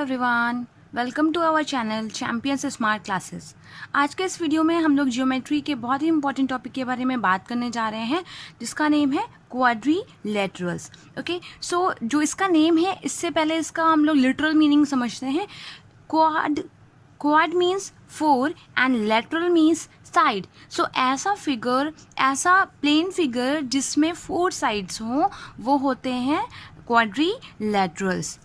Everyone, welcome to our channel champions smart classes. आज के इस वीडियो में हम लोग ज्योमेट्री के बहुत ही इंपॉर्टेंट टॉपिक के बारे में बात करने जा रहे हैं, जिसका नेम है क्वाड्रिलेटरल्स। ओके, सो जो इसका नेम है, इससे पहले इसका हम लोग लिटरल मीनिंग समझते हैं। Quad means four and lateral means side. So ऐसा फिगर, ऐसा प्लेन फिगर जिसमें फोर साइड्स हों, वो होते हैं क्वाड्रिलेटरल्स।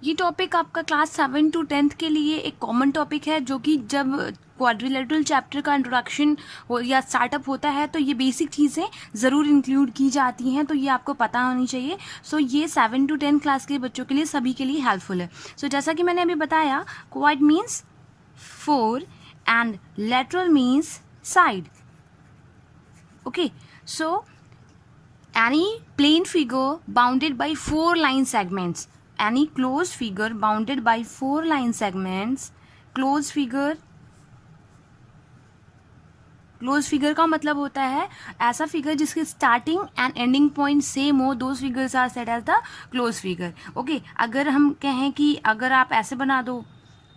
ये टॉपिक आपका क्लास 7 to 10 के लिए एक कॉमन टॉपिक है, जो कि जब क्वाड्रिलेटरल चैप्टर का इंट्रोडक्शन हो या स्टार्टअप होता है तो ये बेसिक चीज़ें ज़रूर इंक्लूड की जाती हैं, तो ये आपको पता होनी चाहिए। सो ये 7 to 10 क्लास के बच्चों के लिए, सभी के लिए हेल्पफुल है। सो जैसा कि मैंने अभी बताया, quad means four and lateral means side. Okay, so any plane figure bounded by four line segments, any closed figure bounded by four line segments, closed figure का मतलब होता है ऐसा फिगर जिसके starting and ending point same हो, those figures are said as the close figure. Okay, अगर हम कहें कि अगर आप ऐसे बना दो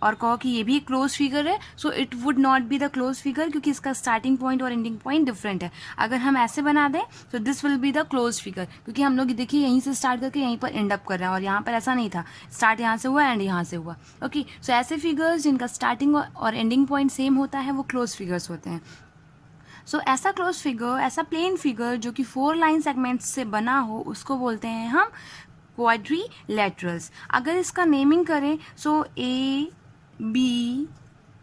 और कहो कि ये भी क्लोज फिगर है, so it would not be the close figure, क्योंकि इसका स्टार्टिंग पॉइंट और एंडिंग पॉइंट डिफरेंट है। अगर हम ऐसे बना दें तो this will be the close figure, क्योंकि हम लोग देखिए यहीं से स्टार्ट करके यहीं पर एंड अप कर रहे हैं, और यहाँ पर ऐसा नहीं था, स्टार्ट यहाँ से हुआ एंड यहाँ से हुआ। ओके, सो ऐसे फिगर्स जिनका स्टार्टिंग और एंडिंग पॉइंट सेम होता है, वो क्लोज फिगर्स होते हैं। सो ऐसा क्लोज फिगर, ऐसा प्लेन फिगर जो कि फोर लाइन सेगमेंट्स से बना हो, उसको बोलते हैं हम क्वाड्रिलेटरल्स। अगर इसका नेमिंग करें, so A B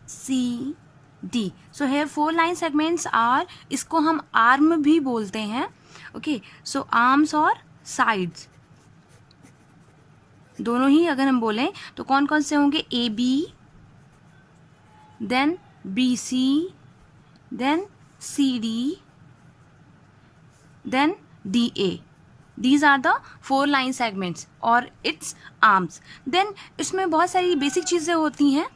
C D, so here four line segments are, इसको हम आर्म भी बोलते हैं। ओके, सो आर्म्स और साइड्स दोनों ही अगर हम बोलें तो कौन कौन से होंगे? A B, then B C, then C D, then D A. These are the four line segments और its arms. Then इसमें बहुत सारी बेसिक चीज़ें होती हैं।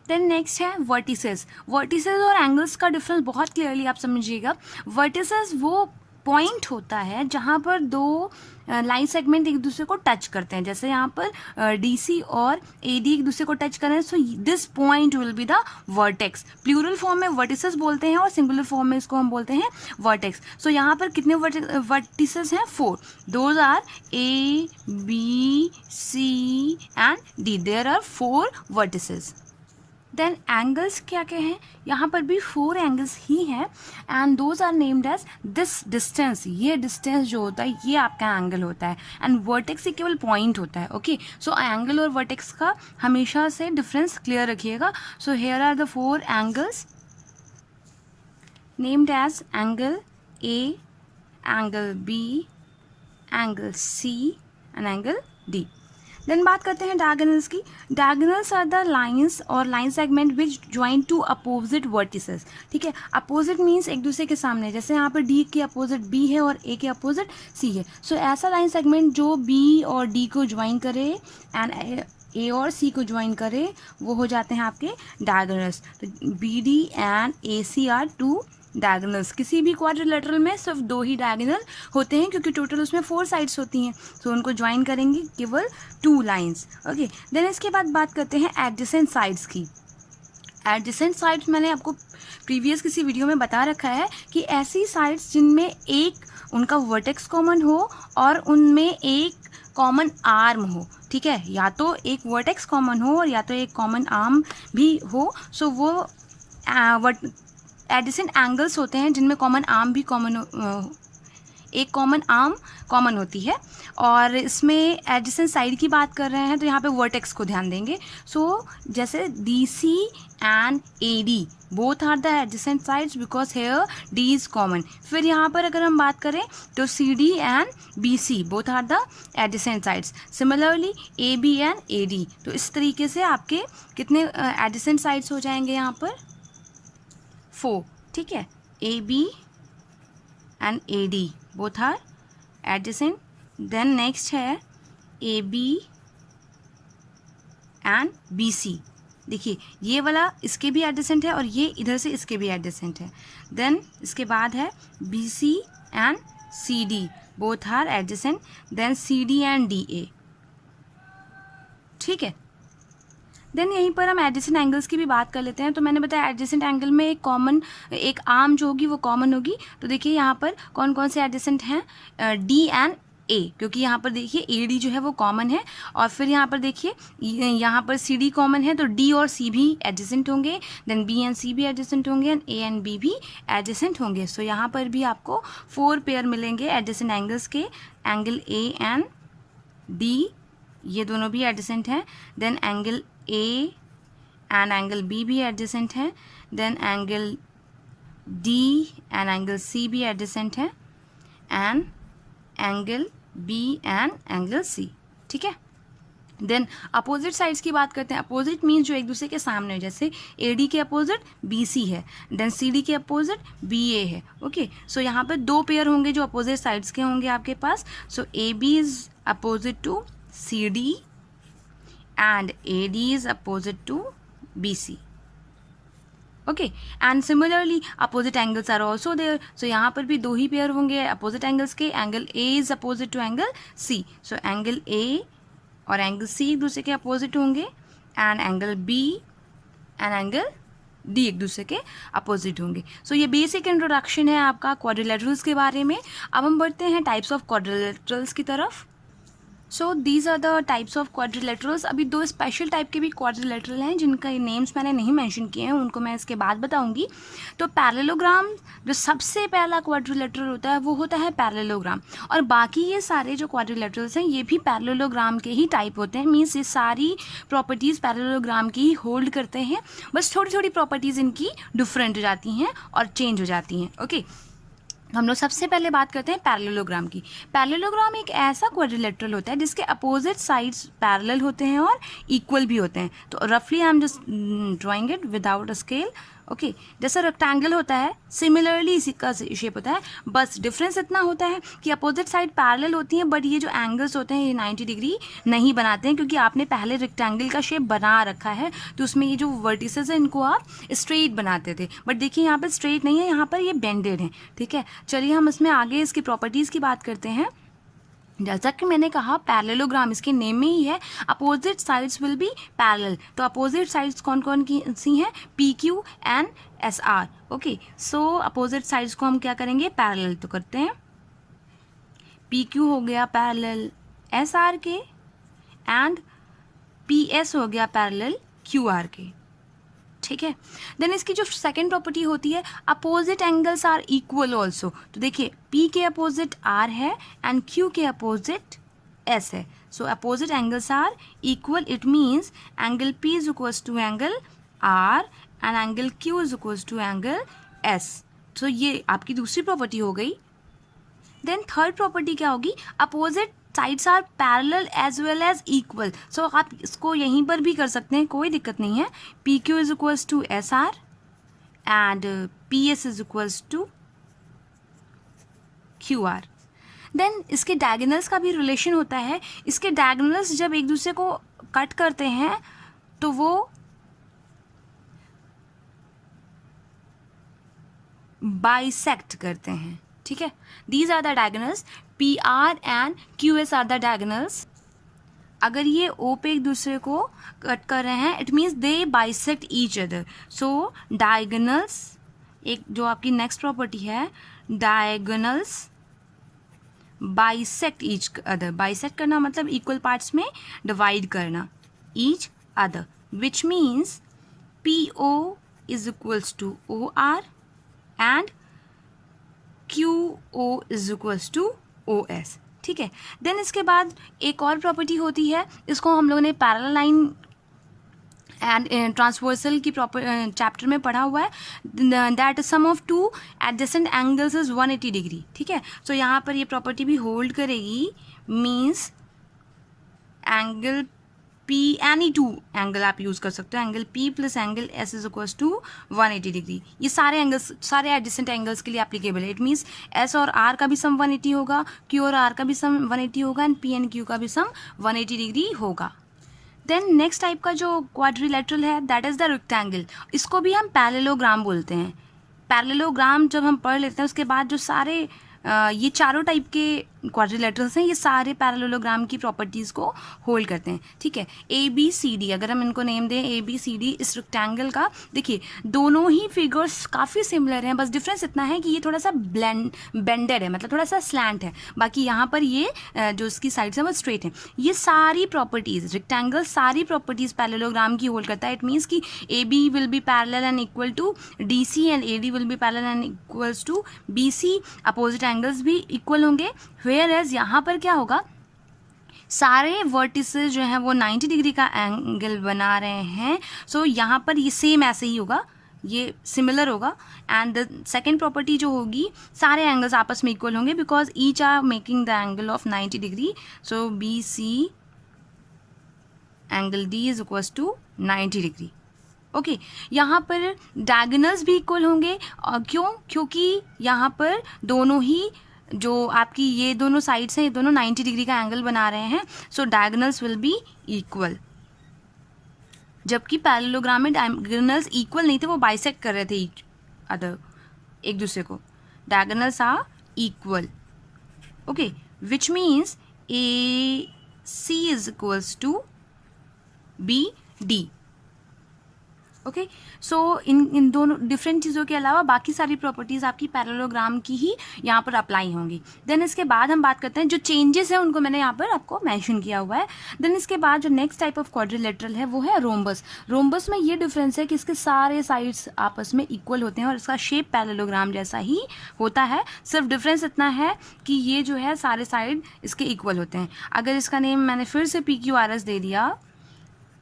देन नेक्स्ट है वर्टिसेस। वर्टिसेस और एंगल्स का डिफरेंस बहुत क्लियरली आप समझिएगा। वर्टिसेस वो पॉइंट होता है जहाँ पर दो लाइन सेगमेंट एक दूसरे को टच करते हैं, जैसे यहाँ पर डीसी और एडी एक दूसरे को टच कर रहे हैं, so this point will be the vertex. Plural form में वर्टिसेस बोलते हैं और सिंगुलर फॉर्म में इसको हम बोलते हैं वर्टेक्स। सो यहाँ पर कितने वर्टिसेस हैं? Four. Those are A B C and D, there are four vertices. Then angles क्या क्या हैं? यहाँ पर भी फोर एंगल्स ही हैं, and those are named as this distance. ये डिस्टेंस जो होता है ये आपका एंगल होता है, एंड वर्टेक्स ही केवल पॉइंट होता है। ओके, सो एंगल और वर्टेक्स का हमेशा से डिफरेंस क्लियर रखिएगा। So here are the four angles named as angle A, angle B, angle C and angle D. Then बात करते हैं डायगोनल्स की। डायगोनल्स आर द लाइंस और line segment which join two opposite vertices. ठीक है, opposite means एक दूसरे के सामने, जैसे यहाँ पर डी के अपोजिट बी है और ए के अपोजिट सी है। सो ऐसा लाइन सेगमेंट जो बी और डी को ज्वाइन करे एंड ए और सी को ज्वाइन करे, वो हो जाते हैं आपके डायगोनल्स। तो B D and A C are two diagonals. किसी भी क्वाड्रिलेटरल में सिर्फ दो ही डायगोनल होते हैं, क्योंकि टोटल उसमें फोर साइड्स होती हैं, तो उनको ज्वाइन करेंगे केवल टू लाइंस। ओके, देन इसके बाद बात करते हैं एडजेसेंट साइड्स की। एडजेसेंट साइड्स मैंने आपको प्रीवियस किसी वीडियो में बता रखा है कि ऐसी साइड्स जिनमें एक उनका वर्टेक्स कॉमन हो और उनमें एक कॉमन आर्म हो। ठीक है, या तो एक वर्टेक्स कॉमन हो और या तो एक कॉमन आर्म भी हो। सो वो एडजेसेंट एंगल्स होते हैं जिनमें कॉमन आर्म भी एक कॉमन आर्म कॉमन होती है। और इसमें एडजेसेंट साइड की बात कर रहे हैं तो यहाँ पे वर्टेक्स को ध्यान देंगे। सो जैसे D C and A D both are the adjacent sides because here D is common. फिर यहाँ पर अगर हम बात करें तो C D and B C both are the adjacent sides. Similarly A B and A D. तो इस तरीके से आपके कितने एडजेसेंट साइड्स हो जाएंगे यहाँ पर? फोर। ठीक है, A B and A D both are adjacent. Then next है A B and B C. देखिए ये वाला इसके भी एडजेसेंट है और ये इधर से इसके भी एडजेसेंट है। देन इसके बाद है B C and C D both are adjacent. Then C D and D A. ठीक है। देन यहीं पर हम एडजेसेंट एंगल्स की भी बात कर लेते हैं। तो मैंने बताया एडजेसेंट एंगल में एक आर्म जो होगी वो कॉमन होगी। तो देखिए यहाँ पर कौन कौन से एडजेसेंट हैं, डी एंड ए, क्योंकि यहाँ पर देखिए ए डी जो है वो कॉमन है। और फिर यहाँ पर देखिए यहाँ पर सी डी कॉमन है, तो डी और सी भी एडजेसेंट होंगे। देन बी एंड सी भी एडजेसेंट होंगे एंड ए एंड बी भी एडजेसेंट होंगे। सो यहाँ पर भी आपको 4 पेयर मिलेंगे एडजेसेंट एंगल्स के। एंगल ए एंड डी ये दोनों भी एडजेसेंट हैं। Then angle A and angle B भी एडजेसेंट है। Then angle D and angle C भी एडजेसेंट है and angle B and angle C, ठीक है। देन अपोजिट साइड्स की बात करते हैं। अपोजिट मीन्स जो एक दूसरे के सामने है, जैसे ए डी के अपोजिट बी सी है, देन सी डी के अपोजिट बी ए है। ओके, सो यहाँ पर 2 पेयर होंगे जो अपोजिट साइड्स के होंगे आपके पास। So A B is opposite to C D and A D is opposite to B C. Okay, and similarly opposite angles are also there. सो यहाँ पर भी 2 ही पेयर होंगे अपोजिट एंगल्स के। Angle A is opposite to angle C, so angle A और angle C एक दूसरे के अपोजिट होंगे and angle B and angle D एक दूसरे के अपोजिट होंगे। सो ये बेसिक इंट्रोडक्शन है आपका क्वाड्रिलेटरल्स के बारे में। अब हम बढ़ते हैं टाइप्स ऑफ क्वाड्रिलेटरल्स की तरफ। So these are the types of quadrilaterals. अभी 2 स्पेशल टाइप के भी क्वाड्रिलेटरल हैं जिनका नेम्स मैंने नहीं मेंशन किए हैं, उनको मैं इसके बाद बताऊंगी। तो पैरेललोग्राम जो सबसे पहला क्वाड्रिलेटरल होता है वो होता है पैरेललोग्राम, और बाकी ये सारे जो क्वाड्रिलेटरल्स हैं ये भी पैरेललोग्राम के ही टाइप होते हैं। मीन्स ये सारी प्रॉपर्टीज़ पैरेललोग्राम की ही होल्ड करते हैं, बस थोड़ी थोड़ी प्रॉपर्टीज़ इनकी डिफरेंट हो जाती हैं और चेंज हो जाती हैं। ओके, हम लोग सबसे पहले बात करते हैं पैरेललोग्राम की। पैरेललोग्राम एक ऐसा क्वाड्रिलेटरल होता है जिसके अपोजिट साइड्स पैरेलल होते हैं और इक्वल भी होते हैं। तो रफली I am just drawing it without a scale. Okay, जैसा रेक्टेंगल होता है सिमिलरली इसी का शेप होता है, बस डिफरेंस इतना होता है कि अपोजिट साइड पैरेलल होती हैं, बट ये जो एंगल्स होते हैं ये 90 डिग्री नहीं बनाते हैं, क्योंकि आपने पहले रेक्टेंगल का शेप बना रखा है तो उसमें ये जो वर्टिसेस हैं इनको आप स्ट्रेट बनाते थे। बट देखिए यहाँ पर स्ट्रेट नहीं है, यहाँ पर ये बेंडेड है। ठीक है, चलिए हम इसमें आगे इसकी प्रॉपर्टीज़ की बात करते हैं। जैसा कि मैंने कहा पैरेललोग्राम इसके नेम में ही है, opposite sides will be parallel. तो अपोजिट साइड्स कौन कौन की सी हैं, P Q and S R. Okay, so opposite sides को हम क्या करेंगे, पैरेलल तो करते हैं। पी क्यू हो गया पैरेलल एस आर के एंड पी एस हो गया पैरेलल क्यू आर के। ठीक है, देन इसकी जो सेकेंड प्रॉपर्टी होती है opposite angles are equal also. तो देखिए P के अपोजिट R है एंड Q के अपोजिट S है। So opposite angles are equal, it means angle P is equals to angle R and angle Q is equals to angle S। तो ये आपकी दूसरी प्रॉपर्टी हो गई। देन थर्ड प्रॉपर्टी क्या होगी, opposite sides are parallel as well as equal. So आप इसको यहीं पर भी कर सकते हैं, कोई दिक्कत नहीं है। P Q is equals to S R and P S is equals to Q R. Then इसके डायगोनल्स का भी रिलेशन होता है। इसके डायगोनल्स जब एक दूसरे को कट करते हैं तो वो बाइसेक्ट करते हैं। ठीक है, these are the diagonals, P R and Q S are the diagonals. अगर ये ओ पे एक दूसरे को कट कर रहे हैं it means they bisect each other. So diagonals, एक जो आपकी नेक्स्ट प्रॉपर्टी है, diagonals bisect each other. Bisect करना मतलब इक्वल पार्ट्स में डिवाइड करना, each other, which means P O is equals to O R and Q O is equals to O S. ठीक है, देन इसके बाद एक और प्रॉपर्टी होती है, इसको हम लोगों ने पैरेलल लाइन एंड ट्रांसवर्सल की प्रॉपर चैप्टर में पढ़ा हुआ है, that sum of two adjacent angles is 180 degree. ठीक है, सो यहाँ पर ये प्रॉपर्टी भी होल्ड करेगी, means angle P, any two angle आप यूज़ कर सकते हो, angle P plus angle S is equals to 180 degree. ये सारे एंगल्स, सारे एडजेसेंट एंगल्स के लिए एप्लीकेबल है। इट मीन्स S और R का भी सम 180 होगा, Q और R का भी सम 180 होगा एंड P एंड Q का भी सम 180 डिग्री होगा। देन नेक्स्ट टाइप का जो क्वाड्रिलेटरल है दैट इज़ द रेक्टेंगल। इसको भी हम पैरेललोग्राम बोलते हैं। पैरेललोग्राम जब हम पढ़ लेते हैं उसके बाद जो सारे ये चारों टाइप के क्वाड्रिलेटरल्स हैं ये सारे पैरेललोग्राम की प्रॉपर्टीज़ को होल्ड करते हैं, ठीक है। ए बी सी डी, अगर हम इनको नेम दें ए बी सी डी, इस रेक्टेंगल का देखिए दोनों ही फिगर्स काफ़ी सिमिलर हैं, बस डिफरेंस इतना है कि ये थोड़ा सा बेंडेड है, मतलब थोड़ा सा स्लैंट है, बाकी यहाँ पर ये जो इसकी साइड्स हैं वो स्ट्रेट हैं। ये सारी प्रॉपर्टीज़ रेक्टेंगल सारी प्रॉपर्टीज़ पैरेललोग्राम की होल्ड करता है। इट मीन्स कि A B will be parallel and equal to D C and A D will be parallel and equals to B C, opposite angles भी equal होंगे। Whereas यहाँ पर क्या होगा, सारे वर्टिसेस जो हैं वो 90 डिग्री का एंगल बना रहे हैं, सो यहाँ पर ये सेम ऐसे ही होगा, ये सिमिलर होगा। एंड द सेकेंड प्रॉपर्टी जो होगी, सारे एंगल्स आपस में इक्वल होंगे because each are making the angle of 90 degree, so B C angle D is equals to 90 degree. Okay, यहाँ पर डायगोनल्स भी इक्वल होंगे, क्यों, क्योंकि यहाँ पर दोनों ही जो आपकी ये दोनों साइड्स हैं ये दोनों 90 डिग्री का एंगल बना रहे हैं, सो डायगोनल्स विल बी इक्वल। जबकि पैरेललोग्राम में डायगोनल्स इक्वल नहीं थे, वो बाइसेक्ट कर रहे थे ईच अदर, एक दूसरे को। Diagonals are equal, okay, which means A C is equals to B D. Okay, so इन दोनों डिफरेंट चीज़ों के अलावा बाकी सारी प्रॉपर्टीज़ आपकी पैरेललोग्राम की ही यहाँ पर अप्लाई होंगी। देन इसके बाद हम बात करते हैं जो चेंजेस हैं उनको मैंने यहाँ पर आपको मेंशन किया हुआ है। देन इसके बाद जो नेक्स्ट टाइप ऑफ क्वाड्रिलेटरल है वो है रोम्बस। रोम्बस में ये डिफरेंस है कि इसके सारे साइड्स आपस में इक्वल होते हैं और इसका शेप पैरेललोग्राम जैसा ही होता है, सिर्फ डिफरेंस इतना है कि ये जो है सारे साइड इसके इक्वल होते हैं। अगर इसका नेम मैंने फिर से PQRS दे दिया,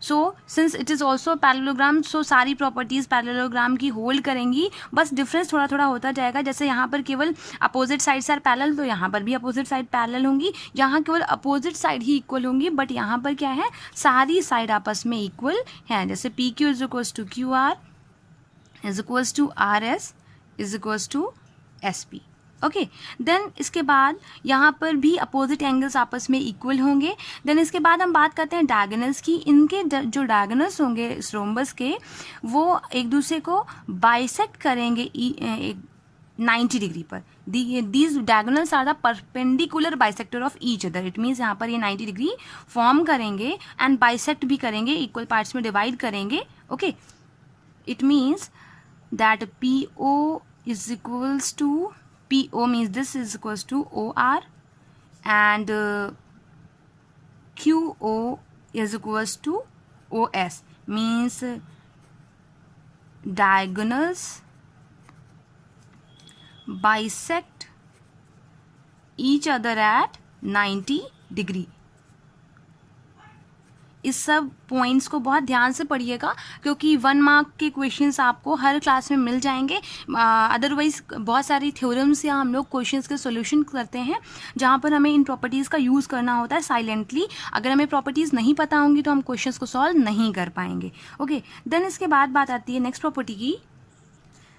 so since it is also parallelogram, so सारी प्रॉपर्टीज़ पैरेललोग्राम की होल्ड करेंगी, बस डिफरेंस थोड़ा थोड़ा होता जाएगा। जैसे यहाँ पर केवल अपोजिट साइड्स आर पैरेलल, तो यहाँ पर भी अपोजिट साइड पैरेलल होंगी, यहाँ केवल अपोजिट साइड ही इक्वल होंगी, बट यहाँ पर क्या है, सारी साइड आपस में इक्वल हैं। जैसे PQ is equals to QR is equals to RS is equals to SP। Okay, then इसके बाद यहाँ पर भी अपोजिट एंगल्स आपस में इक्वल होंगे। देन इसके बाद हम बात करते हैं डायगोनल्स की। इनके जो डायगोनल्स होंगे इस रोम्बस के, वो एक दूसरे को बाइसेक्ट करेंगे 90 डिग्री पर। These diagonals are the perpendicular bisector of each other. It means यहाँ पर ये 90 डिग्री फॉर्म करेंगे एंड बाइसेक्ट भी करेंगे, इक्वल पार्ट्स में डिवाइड करेंगे। Okay, it means that PO is equals to PO means this is equals to OR and QO is equals to OS means diagonals bisect each other at 90 degree। इस सब points को बहुत ध्यान से पढ़िएगा क्योंकि 1 मार्क के क्वेश्चंस आपको हर क्लास में मिल जाएंगे। अदरवाइज बहुत सारी थ्योरम्स या हम लोग क्वेश्चंस के सॉल्यूशन करते हैं जहाँ पर हमें इन प्रॉपर्टीज़ का यूज़ करना होता है साइलेंटली। अगर हमें प्रॉपर्टीज़ नहीं पता होंगी तो हम क्वेश्चंस को सॉल्व नहीं कर पाएंगे। ओके, देन इसके बाद बात आती है नेक्स्ट प्रॉपर्टी की।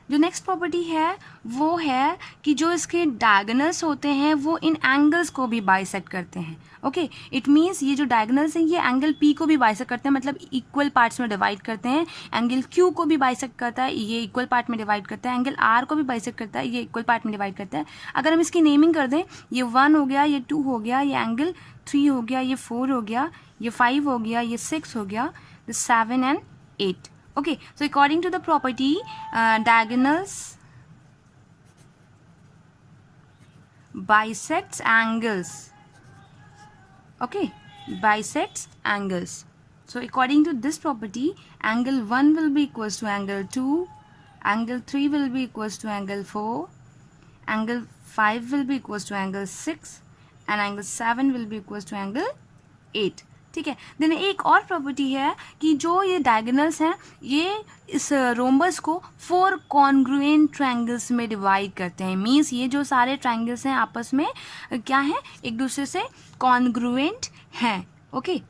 जो नेक्स्ट प्रॉपर्टी है वो है कि जो इसके डायगोनल्स होते हैं वो इन एंगल्स को भी बाइसेक्ट करते हैं। ओके, इट मीन्स ये जो डायगोनल्स हैं ये एंगल P को भी बाइसेक्ट करते हैं, मतलब इक्वल पार्ट्स में डिवाइड करते हैं। एंगल Q को भी बाइसेक्ट करता है, ये इक्वल पार्ट में डिवाइड करता है। एंगल R को भी बाइसेक्ट करता है, ये इक्वल पार्ट में डिवाइड करता है। अगर हम इसकी नेमिंग कर दें, ये 1 हो गया, ये 2 हो गया, ये एंगल 3 हो गया, ये 4 हो गया, ये 5 हो गया, ये 6 हो गया, 7 and 8। Okay, so according to the property, diagonals bisects angles. Okay, bisects angles. So according to this property, angle 1 will be equals to angle 2, angle 3 will be equals to angle 4, angle 5 will be equals to angle 6, and angle 7 will be equals to angle 8। ठीक है। Then एक और property है कि जो ये diagonals हैं ये इस रोम्बस को 4 कॉन्ग्रुएंट ट्रायंगल्स में डिवाइड करते हैं। मीन्स ये जो सारे ट्रायंगल्स हैं आपस में क्या है, एक दूसरे से कॉन्ग्रुएंट हैं। Okay,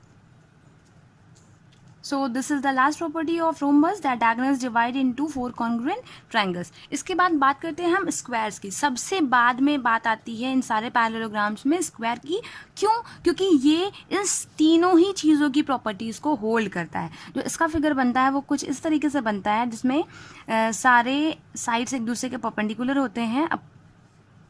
so this is the last property of rhombus that diagonals divide into 4 congruent triangles। इसके बाद बात करते हैं हम स्क्वायर्स की। सबसे बाद में बात आती है इन सारे पैरेललोग्राम्स में स्क्वायर की। क्यों? क्योंकि ये इस तीनों ही चीज़ों की प्रॉपर्टीज़ को होल्ड करता है। जो इसका फिगर बनता है वो कुछ इस तरीके से बनता है जिसमें सारे साइड्स एक दूसरे के परपेंडिकुलर होते हैं।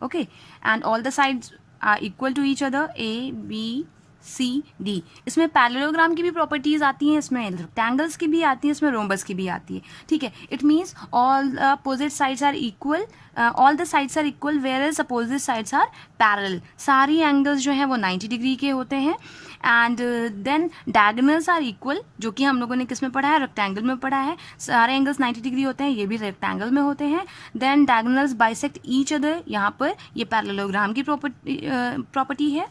Okay, and all the sides are equal to each other, A B C D. इसमें पैरेललोग्राम की भी प्रॉपर्टीज़ आती हैं, इसमें रेक्टेंगल्स की भी आती हैं, इसमें रोम्बस की भी आती है, ठीक है। It means all opposite sides are equal, all the sides are equal whereas opposite sides are parallel. सारी एंगल्स जो हैं वो 90 डिग्री के होते हैं। And then diagonals are equal, जो कि हम लोगों ने किस में पढ़ा है, रेक्टेंगल में पढ़ा है। सारे एंगल्स 90 डिग्री होते हैं, ये भी रेक्टेंगल में होते हैं। Then diagonals bisect each other, यहाँ पर ये पैरेललोग्राम की प्रॉपर्टी है।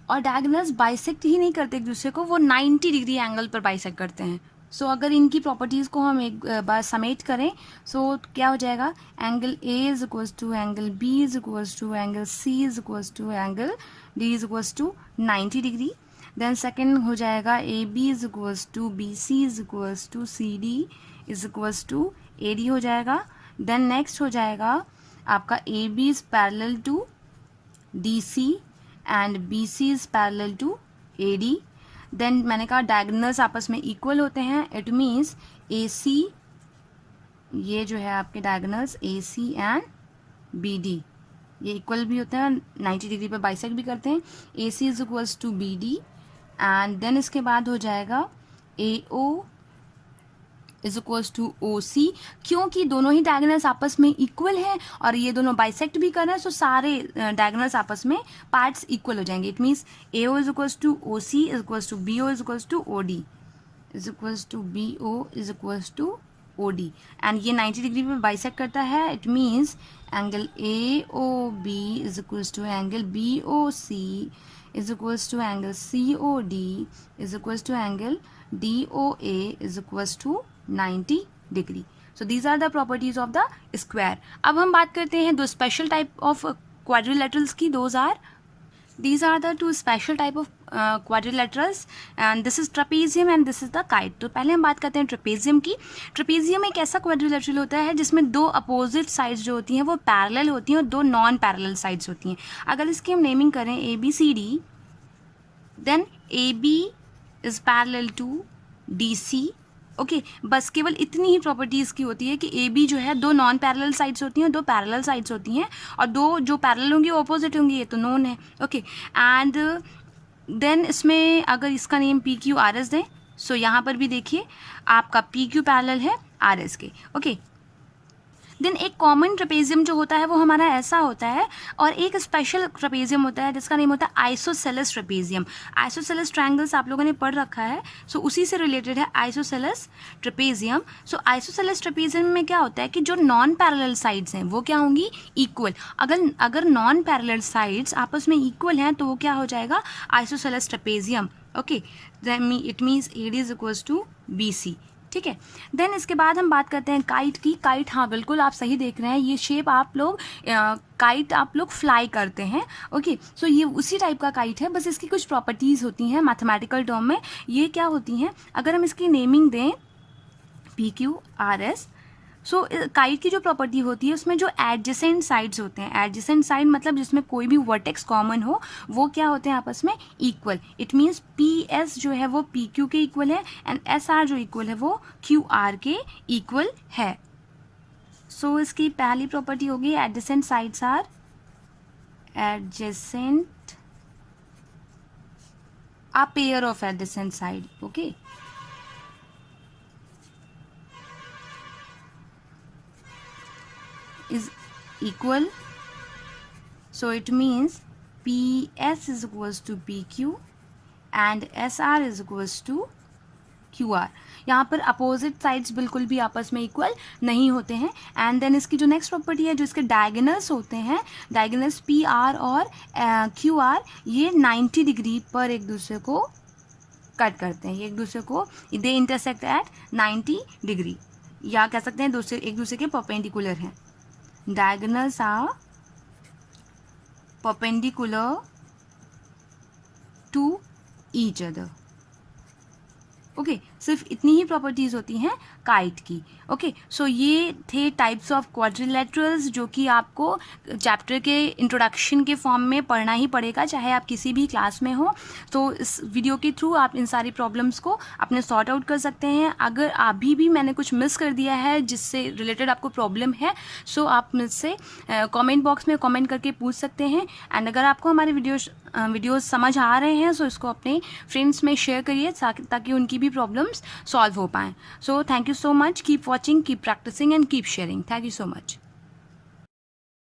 और डायगोनल्स बाइसेक्ट ही नहीं करते एक दूसरे को, वो 90 डिग्री एंगल पर बाइसेक्ट करते हैं। सो अगर इनकी प्रॉपर्टीज़ को हम एक बार समेट करें, सो क्या हो जाएगा, angle A is equals to angle B is equals to angle C is equals to angle D is equals to 90 degree. Then second हो जाएगा A B is equals to B C is equals to C D is equals to A D हो जाएगा। Then next हो जाएगा आपका A B is parallel to D C and B C is parallel to A D. Then मैंने कहा diagonals आपस में equal होते हैं, इट मीन्स ए सी, ये जो है आपके diagonals A C and B D ये इक्वल भी होते हैं, 90 डिग्री पर बाइसेक्ट भी करते हैं। A C is equals to B D and then इसके बाद हो जाएगा A O is equals to O C, क्योंकि दोनों ही डायगोनल्स आपस में इक्वल हैं और ये दोनों बाइसेक्ट भी कर रहे हैं, सो सारे डायगोनल्स आपस में पार्ट्स इक्वल हो जाएंगे। It means A O is equals to O C is equals to B O is equals to O D is equals to B O is equals to O D. And ये 90 degree में bisect करता है, it means angle A O B is equals to angle B O C is equals to angle COD is equals to angle DOA is equals to 90 degree. So these are the properties of the square. अब हम बात करते हैं दो special type of quadrilaterals की. These are the two special type of quadrilaterals and this is trapezium and this is the kite. तो पहले हम बात करते हैं trapezium की. Trapezium एक ऐसा quadrilateral होता है जिसमें दो opposite sides जो होती हैं वो parallel होती हैं और दो non parallel sides होती हैं. अगर इसकी हम नेमिंग करें ABCD, then AB is parallel to DC. Okay बस केवल इतनी ही प्रॉपर्टीज़ की होती है कि ए बी जो है दो नॉन पैरेलल साइड्स होती हैं, दो पैरेलल साइड्स होती हैं और दो जो पैरेलल होंगी वो अपोजिट होंगी, ये तो नोन है. ओके एंड देन इसमें अगर इसका name P Q R S दें, सो यहाँ पर भी देखिए आपका पी क्यू पैरेलल है आर एस के. ओके देन एक कॉमन ट्रेपेजियम जो होता है वो हमारा ऐसा होता है और एक स्पेशल ट्रेपेजियम होता है जिसका नेम होता है आइसोसेलेस ट्रेपेजियम. आइसोसेलेस ट्रायंगल्स आप लोगों ने पढ़ रखा है, सो उसी से रिलेटेड है आइसोसेलेस ट्रेपेजियम. सो आइसोसेलेस ट्रेपेजियम में क्या होता है कि जो नॉन पैरेलल साइड्स हैं वो क्या होंगी, इक्वल. अगर नॉन पैरेलल साइड्स आपस में इक्वल हैं तो वो क्या हो जाएगा, isosceles trapezium. Okay it means A D is equals to B C. ठीक है. देन इसके बाद हम बात करते हैं काइट की. काइट, हाँ बिल्कुल आप सही देख रहे हैं, ये शेप आप लोग काइट आप लोग फ्लाई करते हैं. ओके सो ये उसी टाइप का काइट है, बस इसकी कुछ प्रॉपर्टीज़ होती हैं मैथमेटिकल टर्म में. ये क्या होती हैं, अगर हम इसकी नेमिंग दें पी क्यू आर एस, सो काइट की जो प्रॉपर्टी होती है उसमें जो एडजेसेंट साइड्स होते हैं, एडजेसेंट साइड मतलब जिसमें कोई भी वर्टेक्स कॉमन हो, वो क्या होते हैं आपस में equal. It means P S जो है वो पी क्यू के इक्वल है एंड एस आर जो इक्वल है वो क्यू आर के इक्वल है. सो इसकी पहली प्रॉपर्टी होगी adjacent sides are adjacent a pair of adjacent side. Okay is equal, so it means PS is equals to PQ and SR is equals to QR. यहाँ पर opposite sides बिल्कुल भी आपस में इक्वल नहीं होते हैं. एंड देन इसकी जो नेक्स्ट प्रॉपर्टी है, जो इसके डायगोनल्स होते हैं, डायगोनल्स पी आर और क्यू आर, ये 90 डिग्री पर एक दूसरे को कट करते हैं. ये एक दूसरे को दे इंटरसेक्ट एट 90 डिग्री, या कह सकते हैं एक दूसरे के परपेंडिकुलर हैं. Diagonals are perpendicular to each other. Okay, सिर्फ इतनी ही प्रॉपर्टीज़ होती हैं काइट की। ओके, सो ये थे टाइप्स ऑफ क्वाड्रिलेटरल्स जो कि आपको चैप्टर के इंट्रोडक्शन के फॉर्म में पढ़ना ही पड़ेगा, चाहे आप किसी भी क्लास में हो। तो इस वीडियो के थ्रू आप इन सारी प्रॉब्लम्स को अपने सॉर्ट आउट कर सकते हैं। अगर अभी भी मैंने कुछ मिस कर दिया है जिससे रिलेटेड आपको प्रॉब्लम है, सो आप मुझसे कमेंट बॉक्स में कमेंट करके पूछ सकते हैं। एंड अगर आपको हमारे वीडियोस समझ आ रहे हैं, सो इसको अपने फ्रेंड्स में शेयर करिए ताकि उनकी भी प्रॉब्लम्स सॉल्व हो पाएँ। So thank you so much. Keep watching, keep practicing and keep sharing. Thank you so much.